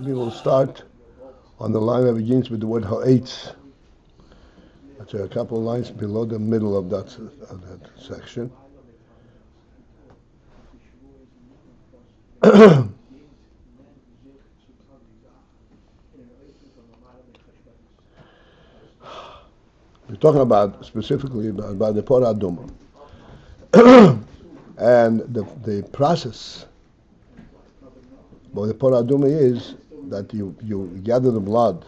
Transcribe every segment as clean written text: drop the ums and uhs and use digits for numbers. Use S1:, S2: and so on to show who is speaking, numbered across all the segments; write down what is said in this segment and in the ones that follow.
S1: We will start on the line that begins with the word ha-aytz. That's a couple of lines below the middle of that section. We're talking about specifically about the Porah Aduma. And the process of the Porah Aduma is that you gather the blood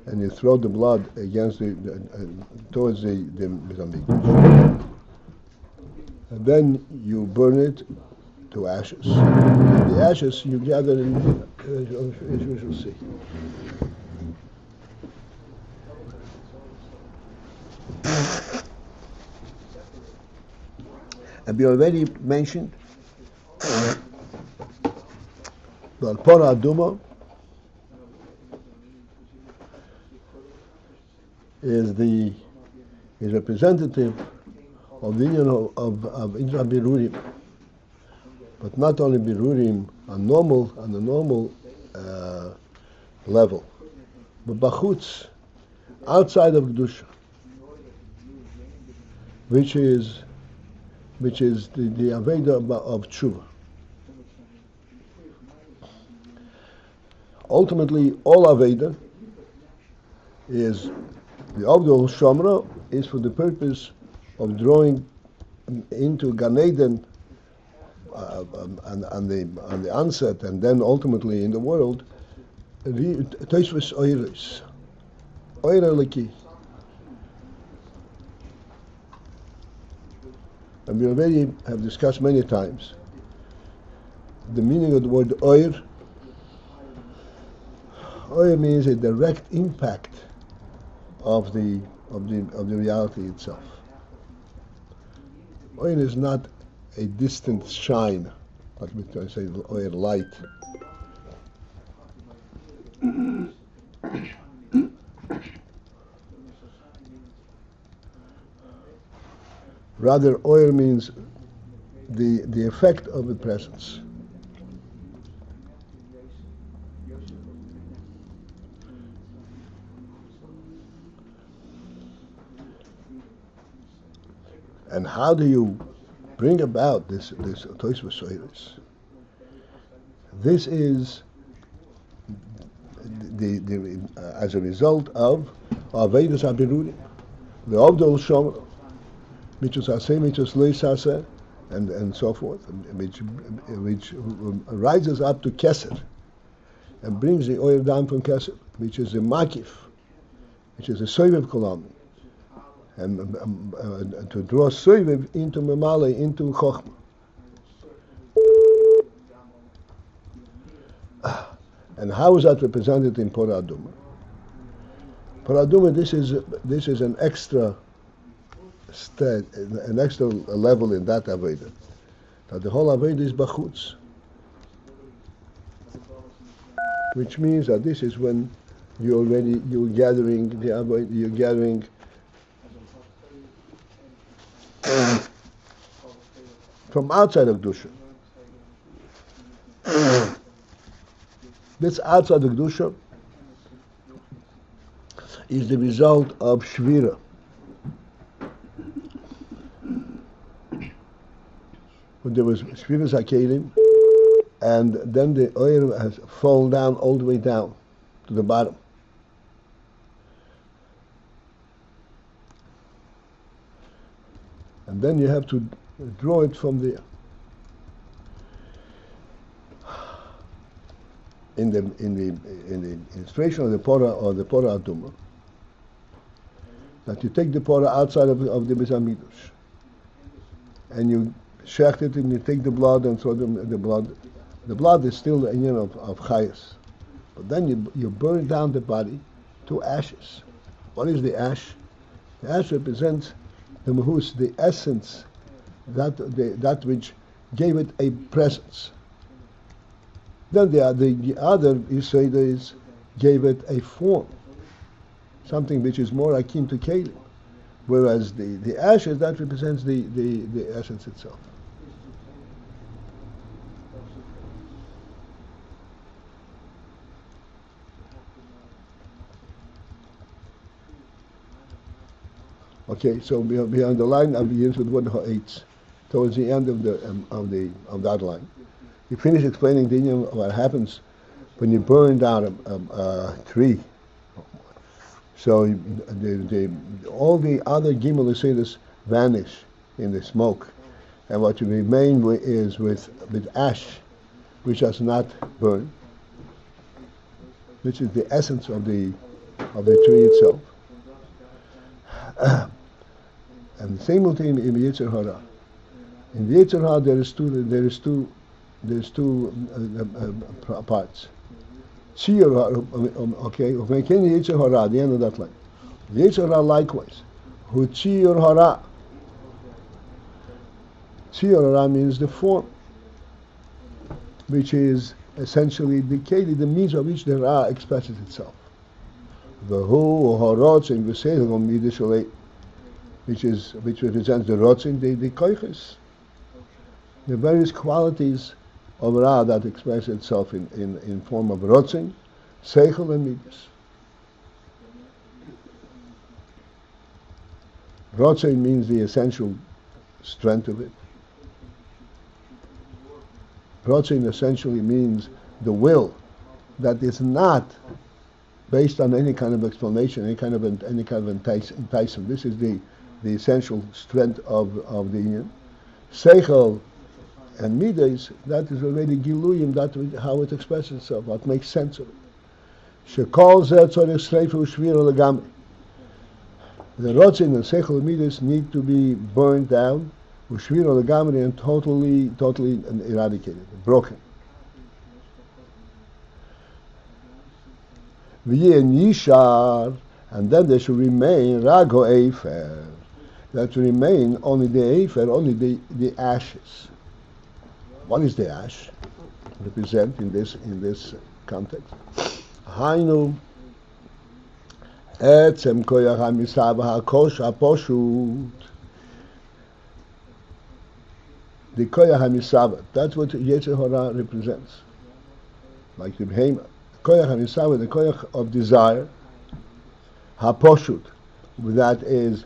S1: and you throw the blood against towards the Mizamikdash. And then you burn it to ashes. The ashes you gather in, as you shall see. And we already mentioned that Porah Aduma is representative of the union of birurim, but not only birurim on the normal level, but bachutz, outside of kedusha, which is the avodah of tshuva. Ultimately, all avodah is the avodah shomra is for the purpose of drawing into Gan Eden on the onset, and then ultimately in the world, toisvus oiros, oira leki. And we already have discussed many times the meaning of the word oir. Oir means a direct impact of the reality itself. Oil is not a distant shine, like we can say oil light. Rather, oil means the effect of the presence. And how do you bring about this toisvus oiros? This is as a result of avodas birurim, the avodah shomra, mitzvos aseh, mitzvos lo aseh, and so forth, which rises up to keser and brings the oil down from keser, which is a makif, which is a soivev kolam. And to draw soivev into memale, into chokhmah. And how is that represented in Porah Aduma? Porah Aduma, this is an extra an extra level in that avodah. That the whole avodah is bachutz, which means that this is when you're gathering the avodah, you're gathering from outside of kedusha. This outside of kedusha is the result of shvira. When there was shviras hakelim, and then the oil has fallen down all the way down to the bottom. And then you have to draw it from there. In the illustration of the Porah or the Porah Aduma, that you take the Porah outside of the Mizamikdash, and you shecht it, and you take the blood and throw the blood. The blood is still the Ayin of chayas, but then you burn down the body to ashes. What is the ash? The ash represents the mahus, the essence, that which gave it a presence. Then the other Yisraelis gave it a form, something which is more akin to kelim, whereas the ashes, that represents the essence itself. Okay, so behind the line, I begins with the word ha-aytz. Towards the end of that line, you finish explaining the Indian what happens when you burn down a tree. So all the other gimel Chassidus vanish in the smoke, and what you remain is with ash, which does not burn, which is the essence of the tree itself. And the same thing in the Yetzer Hara. In the Yetzer Hara there is two parts. Okay, of making the Yetzer Hara, the end of that line. The Yetzer Hara likewise. Hu Tziyur Hara. Tziyur Hara means the form, which is essentially the means by which the Ra expresses itself. V'hu horotzin v'seichel midas shalei, which represents the rotzin, the koiches, the various qualities of Ra that express itself in form of rotzin, seichel, and midas. Rotzin means the essential strength of it. Rotzin essentially means the will that is not based on any kind of explanation, any kind of enticement. This is the essential strength of the Ayin. Seichel and midas, that is already giluyim, that how it expresses itself, what makes sense of it. Shekol zeh tzorich sreifa u'shvira legamri. The rotzin and seichel and midas need to be burned down, u'shvira legamri, and totally eradicated, broken. V'yin yishar, and then there should remain rago eifer. That should remain only the eifer, only the ashes. What is the ash represent in this context? Hainu etzem koyach hamisav hakosh haposhut. The koyach hamisav, that's what Yetzer Hara represents. Like the behemoth. Koyach hamisav, the koyach of desire, haposhut, that is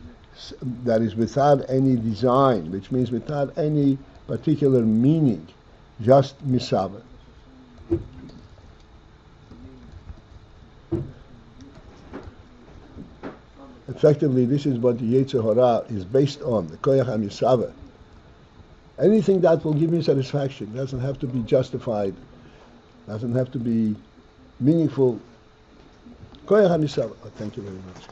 S1: without any design, which means without any particular meaning, just misava. Effectively, this is what the Yetzer Hara is based on, the koyach hamisava. Anything that will give me satisfaction doesn't have to be justified, doesn't have to be meaningful. Koyach hamisava. Oh, thank you very much.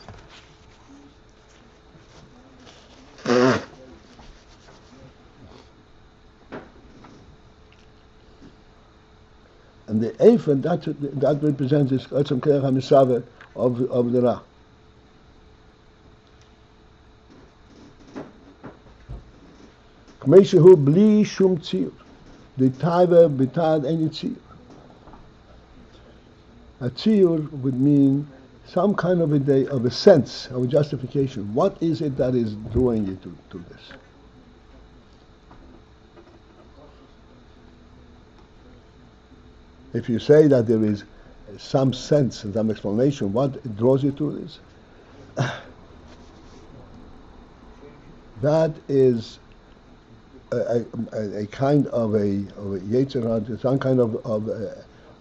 S1: And the Eifen, that represents this Etzem Koyach HaMisaveh of the Ra. K'meishehu bli shum tziyur, the Taiva without any tziyur. A tziyur would mean some kind of a sense, of a justification. What is it that is drawing you to this? If you say that there is some sense and some explanation, what draws you to this? That is a kind of a Yetzer Hara, some kind of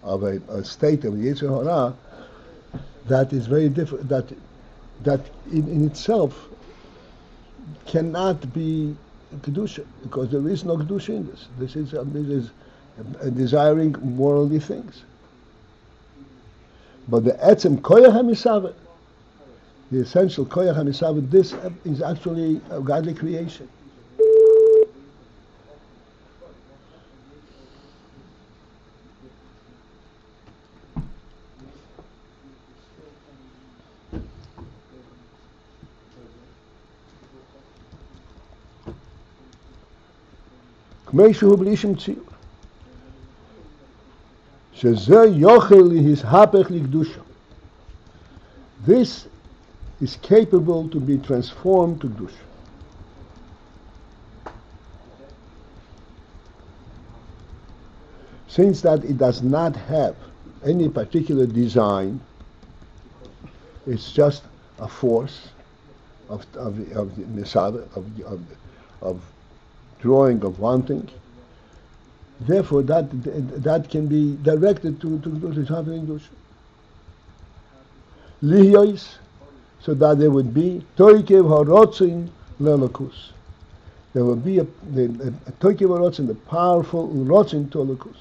S1: a state of Yetzer Hara that is very different. That in itself cannot be kedusha, because there is no kedusha in this. This is desiring worldly things. But the etzem koyach hamisaveh, the essential koyach hamisaveh, this is actually a godly creation. K'meishehu b'lishim tziyur. This is capable to be transformed to Kedusha. Since that it does not have any particular design, it's just a force, of the Misada, of drawing, of wanting. Therefore, that can be directed to Having Dusha. Lihyois, so that there would be Toikev Harotzin Lelakus. There would be a Toikev Harotzin, the powerful Rotzin to Lelakus.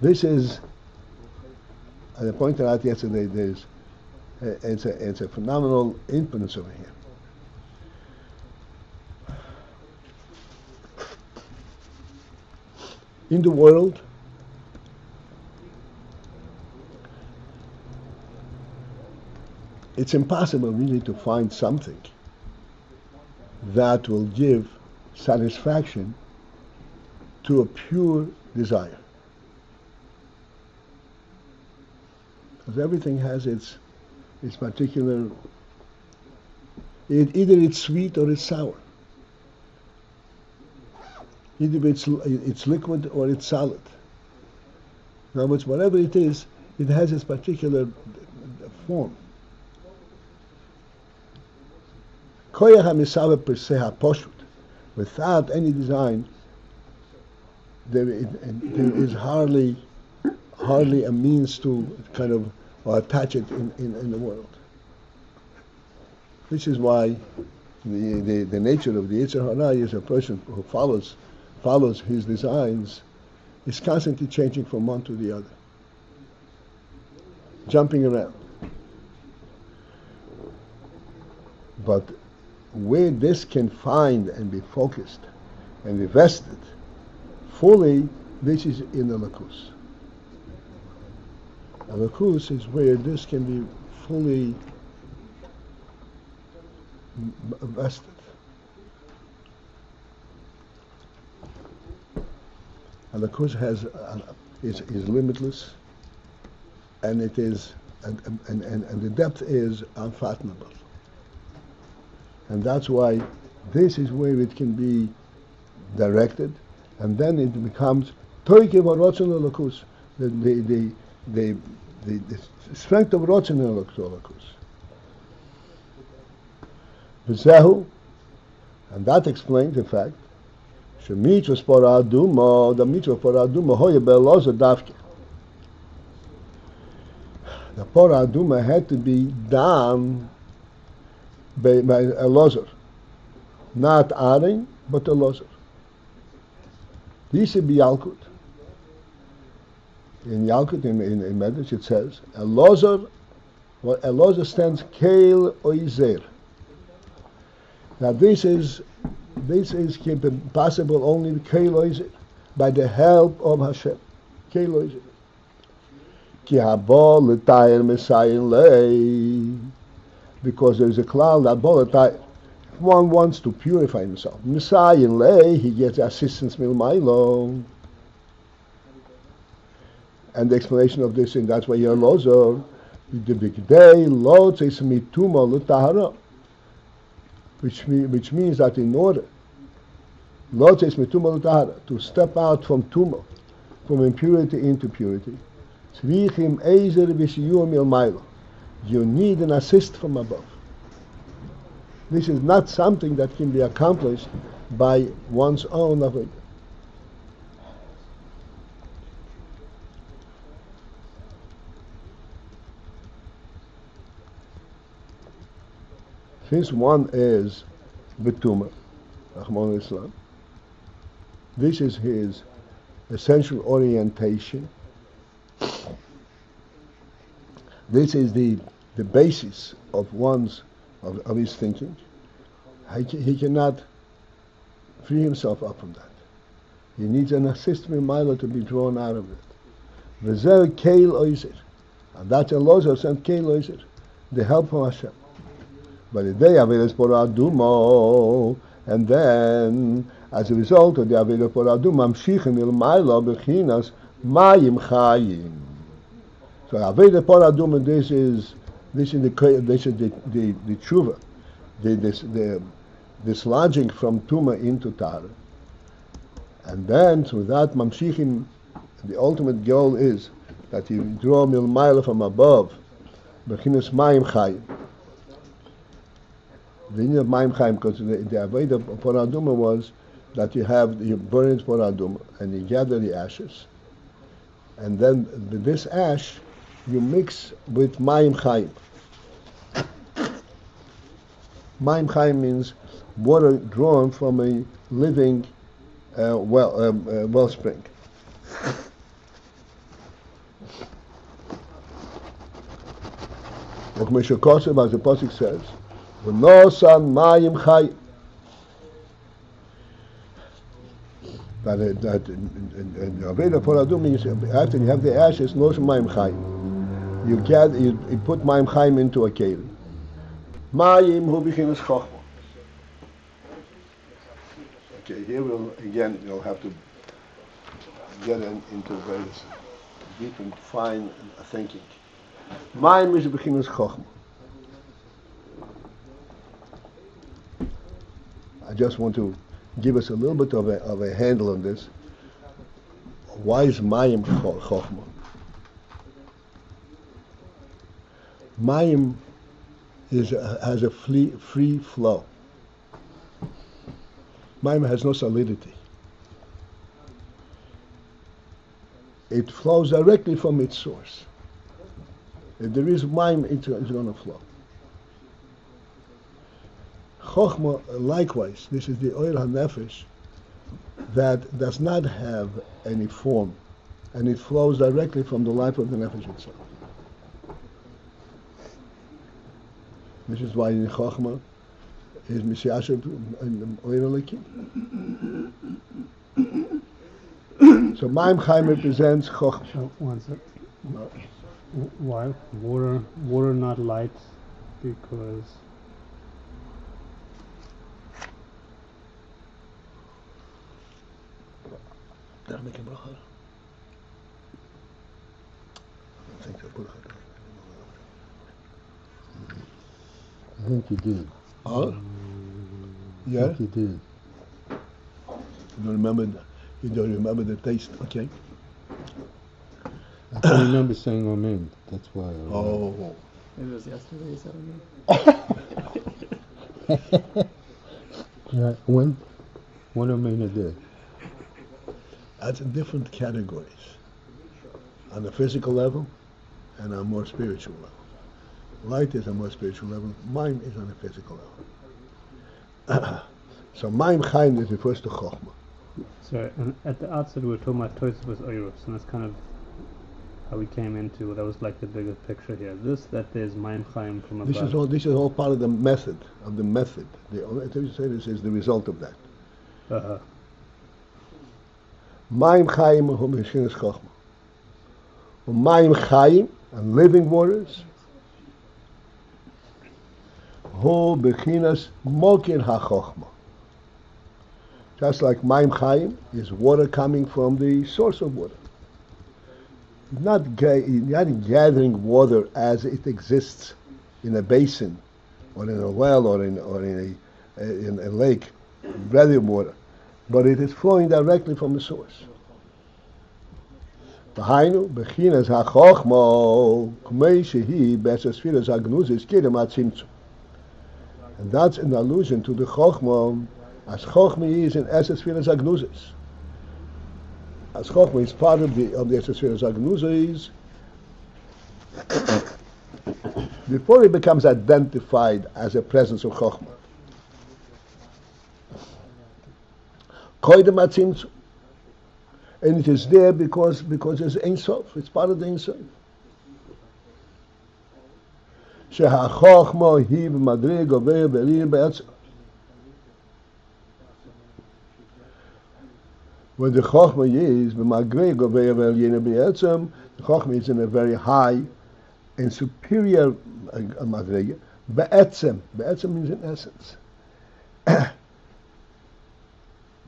S1: This is, as I pointed out yesterday, it's a phenomenal influence over here. In the world, it's impossible really to find something that will give satisfaction to a pure desire. Because everything has its particular, either it's sweet or it's sour. Either it's liquid or it's solid. In other words, whatever it is, it has its particular form. Koyach HaMisaveh per se HaPoshut, without any design, there is hardly a means to kind of attach it in the world. This is why the nature of the Yetzer Hara is a person who follows his designs, is constantly changing from one to the other, jumping around. But where this can find and be focused and be vested fully, this is in the Lakus. The Lakus is where this can be fully vested. And the Lakus is limitless, and it is and the depth is unfathomable. And that's why this is where it can be directed, and then it becomes Toikev Harotzin Lelakus, the strength of Rotzin Lelakus. V'zehu, and that explains the fact shemitzvos Parah Aduma, the mitzvah of Parah Aduma hoye be'Elazar davke. The Parah Aduma had to be done by Elazar, not Ayin, but Elazar. This is Yalkut. In Yalkut, in Medrash, it says Elazar. Well, Elazar stands Keil Oizer. Now this is possible only Keil Oizer, by the help of Hashem. Keil Oizer. Ki haba l'tayir Messiah lei. Because there is a cloud that if one wants to purify himself, Messiah lay, he gets assistance milmailo. And the explanation of this, and that's why you're Elazar, the big day, Lot is mituma l'tahara, which means that in order, Lot is mituma l'tahara, to step out from tuma, from impurity into purity, tzrichim ezer v'shiyur milmailo. You need an assist from above. This is not something that can be accomplished by one's own avodah. Since one is Betuma, Rahman Islam, this is his essential orientation. This is the basis of his thinking. He cannot free himself up from that. He needs an assistant Milo to be drawn out of it. V'zeh Keil Oizer, and that's Elazar sent Keil Oizer, the help from Hashem. But the day Avedas Parah Aduma, and then as a result of the Avedas Parah Aduma, Mamshichim Il Milo Bechinas Mayim Chayim. So Avodah Parah Aduma, this is the tshuva, the dislodging from tuma into tar, and then through that mamshichim, the ultimate goal is that you draw milmaila from above, bechinas mayim chayim. The meaning of mayim chayim, because the avodah of poraduma was that you burn it poraduma and you gather the ashes, and then this ash you mix with mayim chayim. Mayim chayim means water drawn from a living wellspring. As the pasuk says, "V'nosan mayim chayim." That in avodah poradum means after you have the ashes, nosan mayim chayim. You put mayim chayim into a keli. Mayim hu bechinas chochma. Okay, here you'll have to get into very deep and fine thinking. Mayim is bechinas chochma. I just want to give us a little bit of a handle on this. Why is mayim chochma? Mayim has a free flow. Mayim has no solidity. It flows directly from its source. If there is mayim, it's going to flow. Chochma, likewise, this is the oil hanefesh that does not have any form, and it flows directly from the life of the nefesh itself. This is why in Chochma is Mishiyashav and oil lekim. So Mayim Chaim represents Chochma.
S2: One sec. Why water not light? Because
S1: Did I make a bracha?
S3: I think you did.
S1: Huh? Yeah?
S3: I think you did.
S1: You don't remember the taste, okay?
S3: I can remember saying amen. That's why.
S1: Oh.
S4: Maybe it was yesterday you said amen.
S3: Yeah, when amen a day?
S1: That's in different categories. On the physical level and on a more spiritual level. Light is a more spiritual level. Mayim is on a physical level. So Mayim Chaim is refers to Chochmah.
S2: so at the outset we were talking about Tosfos Oirus, and that's kind of how we came into. That was like the bigger picture here. That there's Mayim Chaim from above.
S1: This is all part of the method. The Tevet is the result of that. Mayim Chaim hu bechinas Chochmah. Mayim Chaim, and living waters, hu bechinas mokir ha-chochmah. Just like Mayim Chaim is water coming from the source of water. Not gathering water as it exists in a basin, or in a well, or in a lake, ready water, but it is flowing directly from the source. V'hainu bechinas ha-chochmah k'mei shehi b'esesfiras hagnuzis kirem atzimtzum. And that's an allusion to the chochmah, as chochmah is in esesfiras hagnuzis. As chochmah is part of the esesfiras hagnuzis, before it becomes identified as a presence of chochmah. Koydem atzimtzum. And it is there because it's Ein Sof. It's part of the Ein Sof. Sheha-chochmah hi b'madrig over be'lir be'etzem. When the chochmah is b'madrig over be'lir be'etzem, the chochmah is in a very high and superior madrig. Be'etzem. Be'etzem means in essence.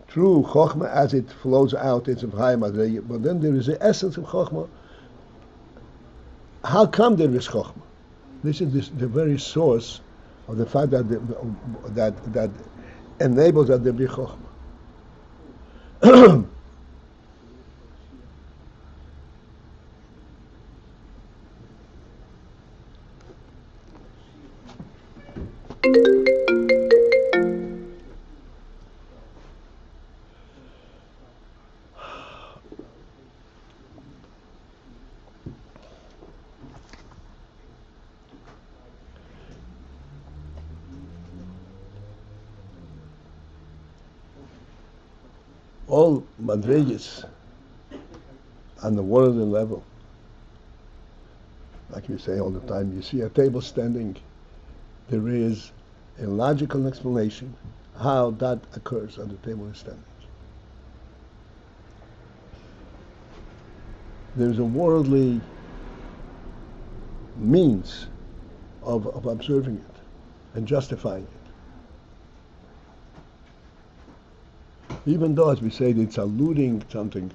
S1: True Chochmah, as it flows out, it's a high madrega, but then there is the essence of Chochmah. How come there is Chochmah? This is the very source of the fact that that enables that there be Chochmah. all madrigas on the worldly level, like we say all the time, you see a table standing, there is a logical explanation how that occurs and the table is standing. There's a worldly means of observing it and justifying it. Even though, as we say, it's alluding something,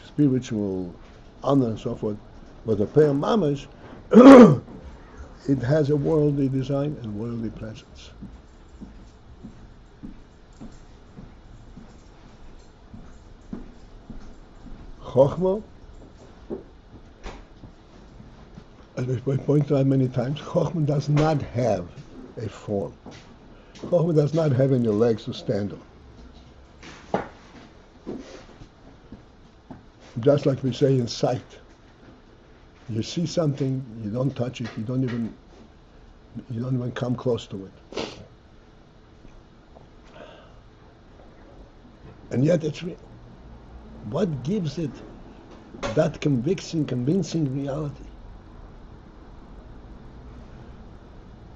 S1: spiritual honor and so forth, but the prayer mamash, it has a worldly design and worldly presence. Chochmah, as we pointed out many times, Chochmah does not have a form. Chochmah does not have any legs to stand on. Just like we say in sight. You see something, you don't touch it, you don't even come close to it. And yet it's real. What gives it that convincing reality?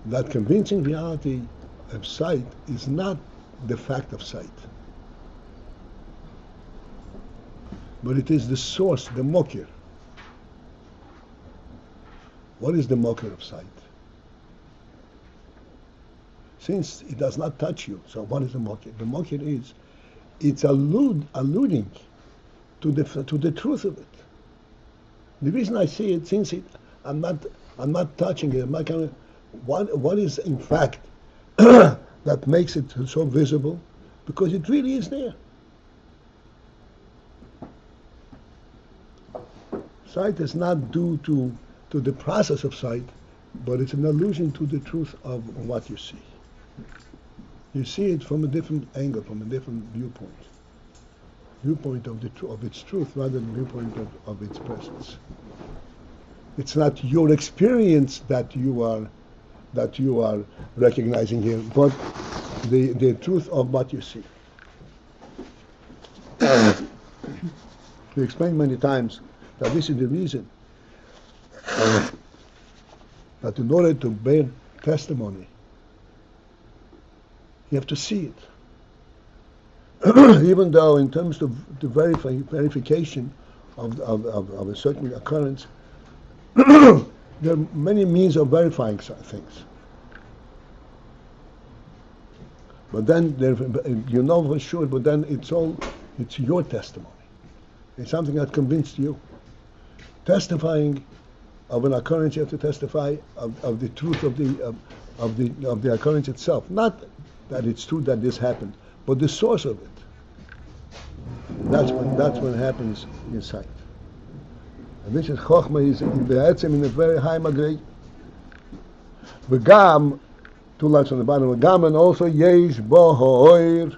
S1: That convincing reality of sight is not the fact of sight, but it is the source, the mokir. What is the mokir of sight? Since it does not touch you, so what is the mokir? The mokir is, it's alluding to the truth of it. The reason I see it, since I'm not touching it, I'm not kind of, what is in fact that makes it so visible? Because it really is there. Sight is not due to the process of sight, but it's an allusion to the truth of what you see. You see it from a different angle, from a different viewpoint of its truth rather than viewpoint of its presence. It's not your experience that you are recognizing here, but the truth of what you see. We explained many times that this is the reason that in order to bear testimony, you have to see it. Even though in terms of the verification of a certain occurrence, there are many means of verifying things. But then, you know for sure, but then it's your testimony. It's something that convinced you. Testifying of an occurrence, you have to testify of the truth of the occurrence itself. Not that it's true that this happened, but the source of it. That's when it happens in sight. And this is Chochmah is in a very high degree. V'gam, two lines on the bottom, v'gam, and also yesh bo ha'oir.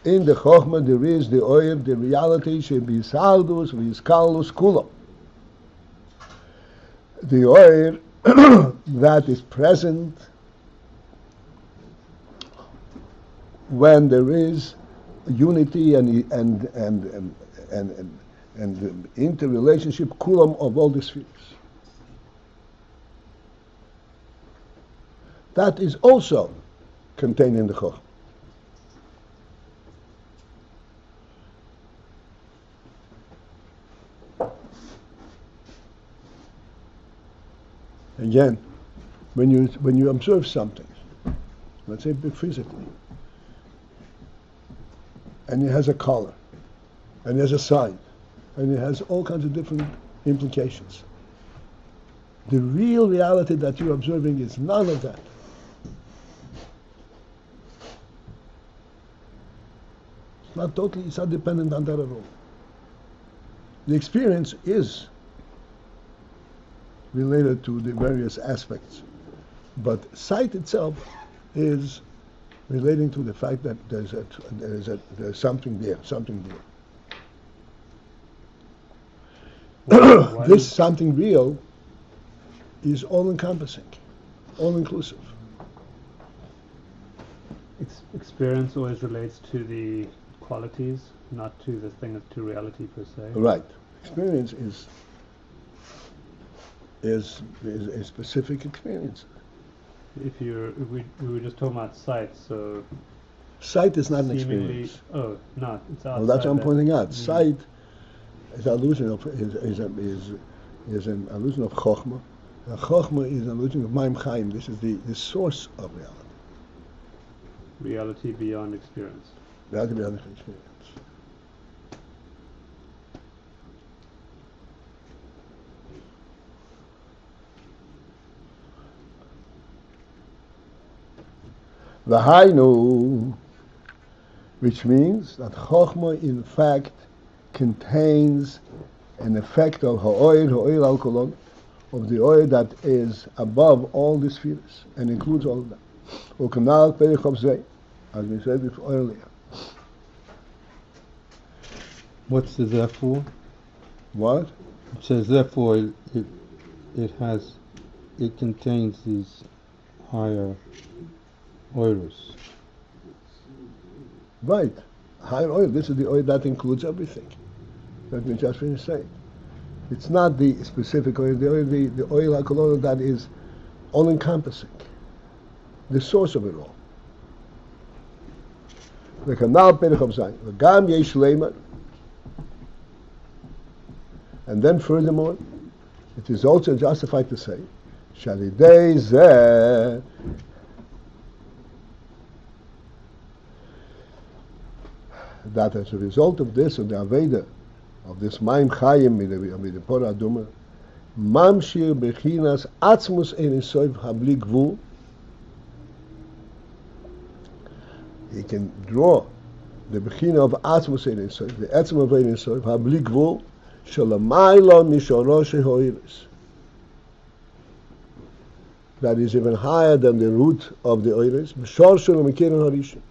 S1: In the Chochmah there is the oir, the reality, shebisaldus v'iskalus kula. The oir that is present when there is unity and interrelationship kulam of all the spheres. That is also contained in the Chochmah. Again, when you observe something, let's say physically, and it has a color, and it has a sign, and it has all kinds of different implications. The real reality that you're observing is none of that. It's not dependent on that at all. The experience is related to the various aspects, but sight itself is relating to the fact that there's something there. This something real is all-encompassing, all-inclusive.
S2: Experience always relates to the qualities, not to the thing, to reality per se.
S1: Right. Experience is a specific experience.
S2: If we were just talking about sight, so
S1: Sight is not an
S2: seemingly,
S1: experience.
S2: oh, not, it's outside.
S1: Well, that's what I'm
S2: that.
S1: pointing out.
S2: Mm.
S1: Sight is illusion of is an illusion of chokhmah. Chokhmah is an illusion of Maim Chaim. This is the source of reality.
S2: Reality beyond experience.
S1: Reality beyond experience. V'hainu, which means that Chokhmah in fact contains an effect of ha'oil al-kolon, of the oil that is above all the spheres and includes all of them. U'kanal perich of zeh, as we said before earlier.
S3: What's the therefore?
S1: What?
S3: It says therefore it contains these higher oils.
S1: Right. Higher oil. This is the oil that includes everything. That we just finished saying. It's not the specific oil, the oil al-kolon that is all-encompassing. The source of it all. V'kanal perich of zayin. V'gam yesh leimer. And then furthermore, it is also justified to say, Shalidei zeh, that as a result of this, of the avodah, of this Maim Chayim with the Pora Aduma, Mamshir Bechinas Atzmus Ein Sof Habli Gvul, he can draw the Bechina of Atzmus Ein Sof, the Etzem of Ein Sof Habli Gvul, Shalamaylo Mishorosh Hoiris. That is even higher than the root of the Oiris, B'shor Shalom Mekirin Harishon.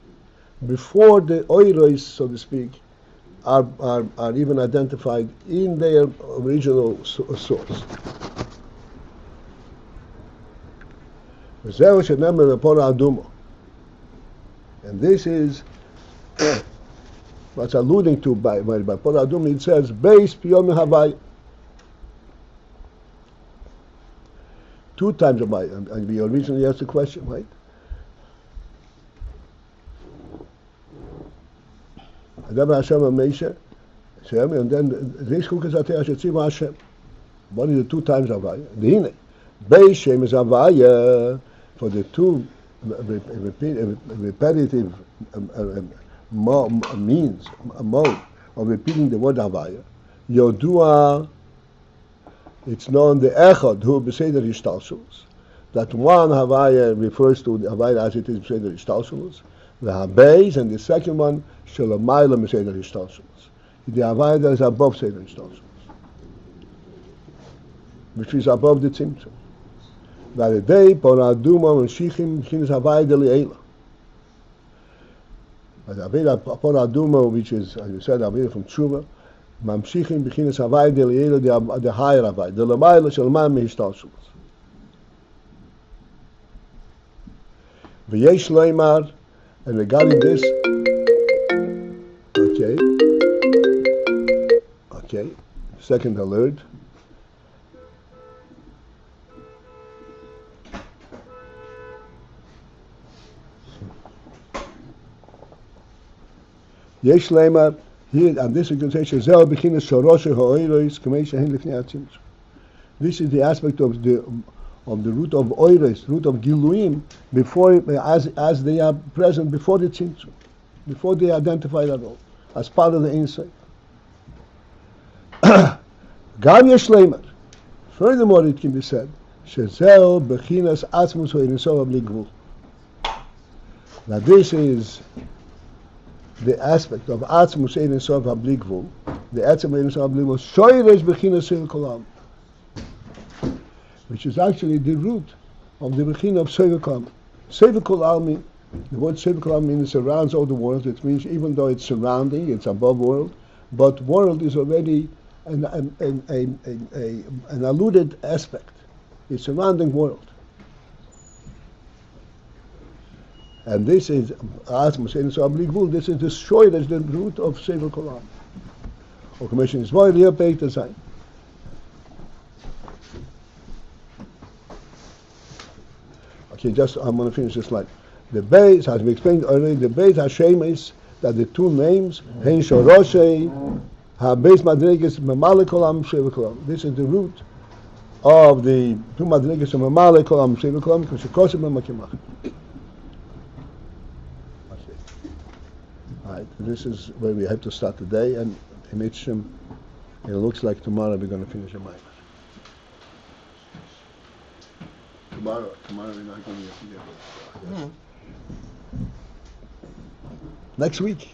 S1: Before the Oiris, so to speak, are even identified in their original source. And this is what's alluding to by Pora Aduma. It says, Beis Piyom Havai. 2 times Havai. And we originally asked the question, right? And then Hashem and Moshe, and then this Chukah Zatei Hashem Hashem. What is the 2 times Havaya? The Hine. Beis Shem is Havaya for the 2 repetitive means, a mode of repeating the word Havaya. Yodua, it's known the Echad who Beseder Ishtalshulos. That one Havaya refers to the Havaya as it is Beseder Ishtalshulos. The Habeis, and the second one, Shalamayla Meseder Ishtalshulos. The Havaya that is above Seder Ishtalshulos, which is above the Tzimtzum. Varedei Pora Aduma Menshichim B'chinas Havaya Deli'ela. But Aveda Pora Aduma, which is, as you said, Aveda from Tshuva, Mamshichim B'chinas Havaya Deli'ela, the higher Havaya, the Lamayla Shalamayla Mehishtalshulos. V'yesh Leimar. And regarding this, okay, second alert. Yesh Leimar, here, and this you can say, Shazel Bechinas Shoroshe Ha'oiros K'mei Shehin Lifnei HaTzimtzum. This is the aspect of the root of oiros, root of giluim, before as they are present before the tzimtzum, before they identify that all, as part of the insight. Gam yesh leimer. Furthermore, it can be said, Shezel bechinas atzmus ho'iniso habli gvul. Now this is the aspect of atzmus ho'iniso habli gvul, the atzmus ho'iniso habli gvul, shoyres bechinas sil kolam, which is actually the root of the Bechina of Sefer Kol. Sefer Kol Almi, the word Sefer Kol Almi means surrounds all the world. It means even though it's surrounding, it's above world, but world is already an alluded aspect. It's surrounding world. And this is, as Moshe so Abligvul, this is the shoy, that's the root of Sefer Kolam. Or commission is more here paid to sign. Okay, just I'm going to finish this slide. The base, as we explained already, the base Hashem is that the two names, Hein Shoroshei, Ha-Beis Madrigas, Mamale Kolam, Shevet Kolam. This is the root of the two Madrigas of Mamale Kolam, Shevet Kolam, because Shekosim Makimach. Alright, this is where we have to start today, and it looks like tomorrow we're going to finish a Maimon. Tomorrow we're not going to get together. Next week.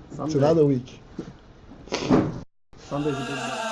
S1: Sunday. It's another week.
S4: Sunday's a big day.